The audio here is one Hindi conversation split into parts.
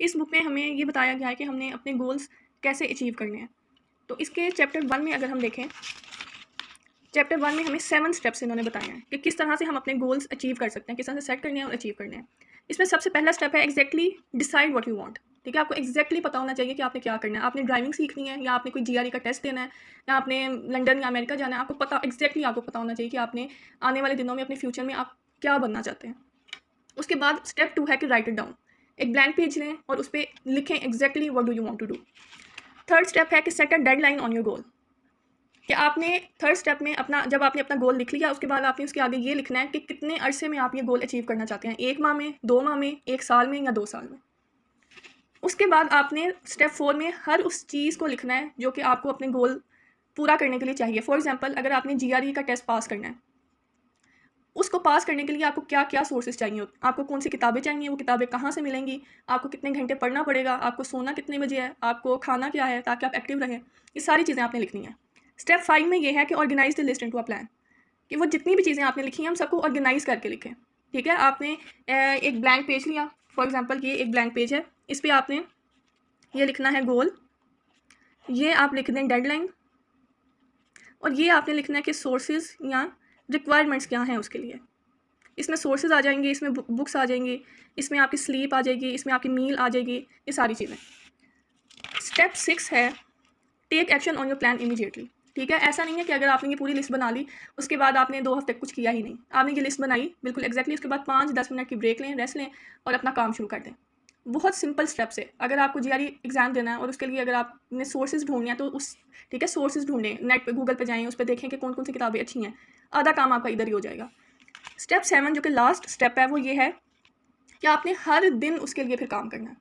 इस बुक में हमें ये बताया गया है कि हमने अपने गोल्स कैसे अचीव करने हैं। तो इसके चैप्टर 1 में अगर हम देखें, चैप्टर 1 में हमें 7 स्टेप्स इन्होंने बताए हैं कि किस तरह से हम अपने गोल्स अचीव कर सकते हैं, किस तरह से सेट करने हैं और अचीव करने हैं। इसमें सबसे पहला स्टेप है exactly decide what you want. ठीक है, आपको एग्जैक्टली पता होना चाहिए कि आपने क्या करना है। आपने ड्राइविंग सीखनी है या आपने कोई जीआरई का टेस्ट देना है या आपने लंदन या अमेरिका जाना है, आपको पता एग्जैक्टली आपको पता होना चाहिए कि आपने आने वाले दिनों में अपने फ्यूचर में आप क्या बनना चाहते हैं। उसके बाद स्टेप 2 है कि राइट इट डाउन। एक ब्लैंक पेज लें और उस पर लिखें exactly what do you want to do. Third step है कि set a deadline on your goal. कि आपने थर्ड स्टेप में अपना, जब आपने अपना गोल लिख लिया, उसके बाद आपने उसके आगे ये लिखना है कि कितने अरसे में आप ये गोल अचीव करना चाहते हैं, 1 माह में, 2 माह में, 1 साल में या 2 साल में। उसके बाद आपने स्टेप 4 में हर उस चीज़ को लिखना है जो कि आपको अपने गोल पूरा करने के लिए चाहिए। फॉर एग्जाम्पल, अगर आपने जीआरई का टेस्ट पास करना है, उसको पास करने के लिए आपको क्या क्या सोर्सेज चाहिए, आपको कौन सी किताबें चाहिए, वो किताबें कहाँ से मिलेंगी, आपको कितने घंटे पढ़ना पड़ेगा, आपको सोना कितने बजे है, आपको खाना क्या है ताकि आप एक्टिव रहें, ये सारी चीज़ें आपने लिखनी है। स्टेप 5 में ये है कि organise the list into a plan. कि वो जितनी भी चीज़ें आपने लिखी हैं हम सबको ऑर्गेनाइज करके लिखें। ठीक है, आपने एक ब्लैंक पेज लिया, फॉर एग्जांपल ये एक ब्लैंक पेज है, इस पर आपने ये लिखना है गोल, ये आप लिख दें डेडलाइन, और ये आपने लिखना है कि सोर्सेज या रिक्वायरमेंट्स क्या हैं उसके लिए। इसमें सोर्सेज आ जाएंगे, इसमें बुक्स आ जाएंगी, इसमें आपकी स्लीप आ जाएगी, इसमें आपकी मील आ जाएगी, ये सारी चीज़ें। स्टेप 6 है take action on your plan immediately. ठीक है, ऐसा नहीं है कि अगर आपने ये पूरी लिस्ट बना ली उसके बाद आपने 2 हफ्ते कुछ किया ही नहीं। आपने ये लिस्ट बनाई बिल्कुल एग्जैक्टली, उसके बाद 5-10 मिनट की ब्रेक लें, रेस्ट लें और अपना काम शुरू कर दें। बहुत सिंपल स्टेप्स है। अगर आपको जीआरई एग्जाम देना है और उसके लिए अगर आपने सोर्सेज ढूंढने हैं तो उस, ठीक है, सोर्सेज ढूंढें, नेट पे गूगल पे जाएँ, उस पर देखें कि कौन कौन सी किताबें अच्छी हैं। आधा काम आपका इधर ही हो जाएगा। स्टेप 7 जो कि लास्ट स्टेप है वो ये है कि आपने हर दिन उसके लिए फिर काम करना है।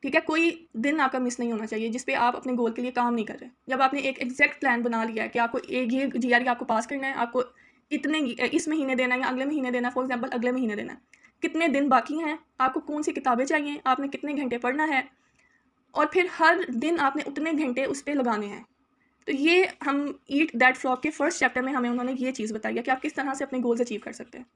ठीक है, कोई दिन आपका मिस नहीं होना चाहिए जिस पे आप अपने गोल के लिए काम नहीं कर रहे। जब आपने एक एग्जैक्ट प्लान बना लिया है कि आपको एक ये जीआरई आपको पास करना है, आपको इतने इस महीने देना है या अगले महीने देना है, फॉर एग्जांपल अगले महीने देना है, कितने दिन बाकी हैं, आपको कौन सी किताबें चाहिए, आपने कितने घंटे पढ़ना है, और फिर हर दिन आपने उतने घंटे उस पर लगाने हैं। तो ये हम ईट दैट फ्रॉग के फर्स्ट चैप्टर में हमें उन्होंने ये चीज़ बताई है कि आप किस तरह से अपने गोल्स अचीव कर सकते हैं।